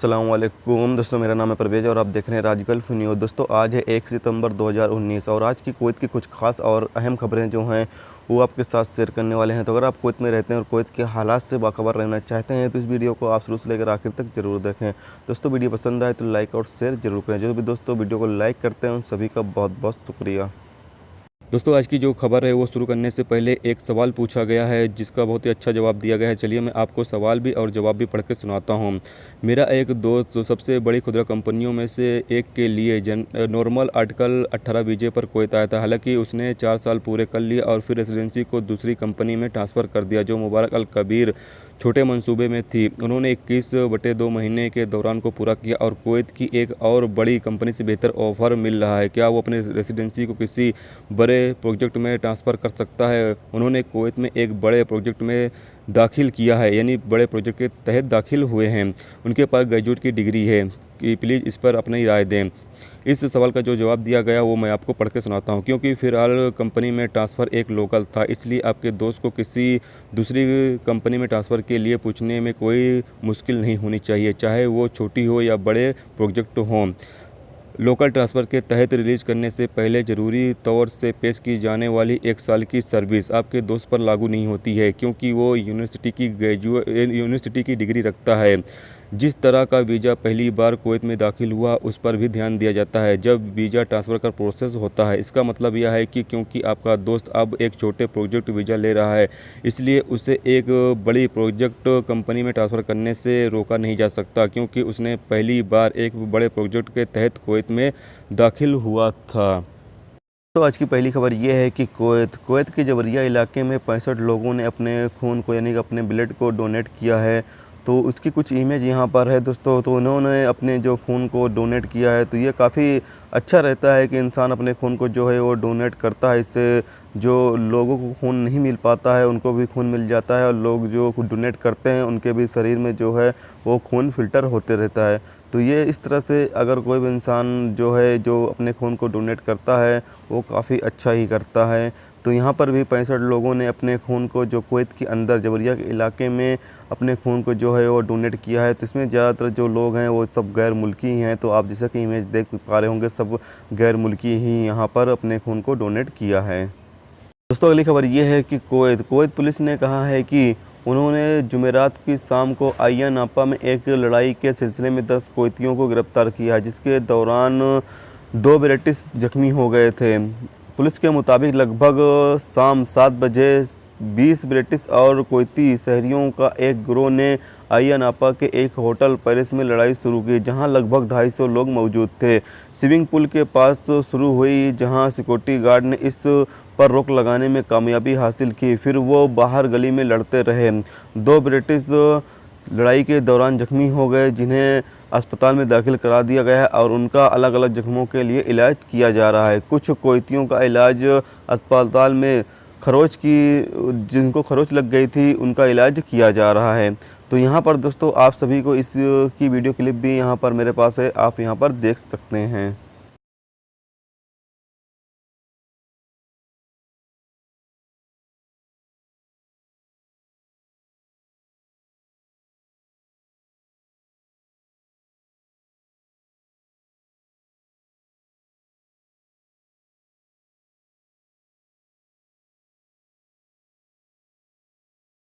अस्सलाम वालेकुम दोस्तों, मेरा नाम है परवेज़ और आप देख रहे हैं राज गल्फ न्यूज़। दोस्तों आज है 1 सितंबर 2019 और आज की कुवैत की कुछ खास और अहम खबरें जो हैं वो आपके साथ शेयर करने वाले हैं। तो अगर आप कुवैत में रहते हैं और कुवैत के हालात से बाखबर रहना चाहते हैं तो इस वीडियो को आप शुरू से लेकर आखिर तक जरूर देखें। दोस्तों वीडियो पसंद आए तो लाइक और शेयर जरूर करें। जो भी दोस्तों वीडियो को लाइक करते हैं उन सभी का बहुत बहुत शुक्रिया। दोस्तों आज की जो खबर है वो शुरू करने से पहले एक सवाल पूछा गया है जिसका बहुत ही अच्छा जवाब दिया गया है। चलिए मैं आपको सवाल भी और जवाब भी पढ़ के सुनाता हूँ। मेरा एक दोस्त जो सबसे बड़ी खुदरा कंपनियों में से एक के लिए नॉर्मल आर्टिकल 18 वीजे पर कुवैत आया था। हालांकि उसने 4 साल पूरे कर लिए और फिर रेसिडेंसी को दूसरी कंपनी में ट्रांसफ़र कर दिया जो मुबारक अल कबीर छोटे मंसूबे में थी। उन्होंने 21/2 महीने के दौरान को पूरा किया और कुवैत की एक और बड़ी कंपनी से बेहतर ऑफ़र मिल रहा है। क्या वो अपने रेसिडेंसी को किसी बड़े प्रोजेक्ट में ट्रांसफ़र कर सकता है? उन्होंने कुवैत में एक बड़े प्रोजेक्ट में दाखिल किया है, यानी बड़े प्रोजेक्ट के तहत दाखिल हुए हैं। उनके पास ग्रेजुएट की डिग्री है कि प्लीज़ इस पर अपनी राय दें। इस सवाल का जो जवाब दिया गया वो मैं आपको पढ़ के सुनाता हूँ। क्योंकि फ़िलहाल कंपनी में ट्रांसफ़र एक लोकल था, इसलिए आपके दोस्त को किसी दूसरी कंपनी में ट्रांसफ़र के लिए पूछने में कोई मुश्किल नहीं होनी चाहिए, चाहे वो छोटी हो या बड़े प्रोजेक्ट हों। लोकल ट्रांसफ़र के तहत रिलीज़ करने से पहले ज़रूरी तौर से पेश की जाने वाली 1 साल की सर्विस आपके दोस्त पर लागू नहीं होती है, क्योंकि वो यूनिवर्सिटी की डिग्री रखता है। जिस तरह का वीज़ा पहली बार कुवैत में दाखिल हुआ उस पर भी ध्यान दिया जाता है जब वीज़ा ट्रांसफ़र का प्रोसेस होता है। इसका मतलब यह है कि क्योंकि आपका दोस्त अब एक छोटे प्रोजेक्ट वीज़ा ले रहा है, इसलिए उसे एक बड़ी प्रोजेक्ट कंपनी में ट्रांसफ़र करने से रोका नहीं जा सकता, क्योंकि उसने पहली बार एक बड़े प्रोजेक्ट के तहत कुवैत में दाखिल हुआ था। तो आज की पहली खबर ये है कि कुवैत के जबरिया इलाके में 65 लोगों ने अपने खून को यानी कि अपने ब्लड को डोनेट किया है। तो उसकी कुछ इमेज यहाँ पर है दोस्तों। तो उन्होंने अपने जो खून को डोनेट किया है, तो ये काफ़ी अच्छा रहता है कि इंसान अपने खून को जो है वो डोनेट करता है। इससे जो लोगों को खून नहीं मिल पाता है उनको भी खून मिल जाता है और लोग जो डोनेट करते हैं उनके भी शरीर में जो है वो खून फ़िल्टर होते रहता है। तो ये इस तरह से अगर कोई भी इंसान जो है जो अपने खून को डोनेट करता है वो काफ़ी अच्छा ही करता है। तो यहाँ पर भी 65 लोगों ने अपने खून को जो कुवैत के अंदर जबरिया के इलाके में अपने खून को जो है वो डोनेट किया है। तो इसमें ज़्यादातर जो लोग हैं वो सब गैर मुल्की ही हैं। तो आप जैसा कि इमेज देख पा रहे होंगे, सब गैर मुल्की ही यहाँ पर अपने खून को डोनेट किया है। दोस्तों अगली खबर ये है कि कुवैत पुलिस ने कहा है कि उन्होंने जुमेरात की शाम को आइया नापा में एक लड़ाई के सिलसिले में 10 कुवैतियों को गिरफ्तार किया, जिसके दौरान 2 ब्रिटिश जख्मी हो गए थे। पुलिस के मुताबिक लगभग शाम 7 बजे 20 ब्रिटिश और कुवैती शहरियों का एक गिरोह ने आइया नापा के एक होटल पेरिस में लड़ाई शुरू की, जहां लगभग 250 लोग मौजूद थे। स्विमिंग पूल के पास शुरू हुई, जहां सिक्योरिटी गार्ड ने इस पर रोक लगाने में कामयाबी हासिल की। फिर वो बाहर गली में लड़ते रहे। 2 ब्रिटिश लड़ाई के दौरान जख्मी हो गए, जिन्हें अस्पताल में दाखिल करा दिया गया है और उनका अलग अलग जख्मों के लिए इलाज किया जा रहा है। कुछ कुवैतियों का इलाज अस्पताल में जिनको खरोच लग गई थी उनका इलाज किया जा रहा है। तो यहाँ पर दोस्तों आप सभी को इस की वीडियो क्लिप भी यहाँ पर मेरे पास है, आप यहाँ पर देख सकते हैं।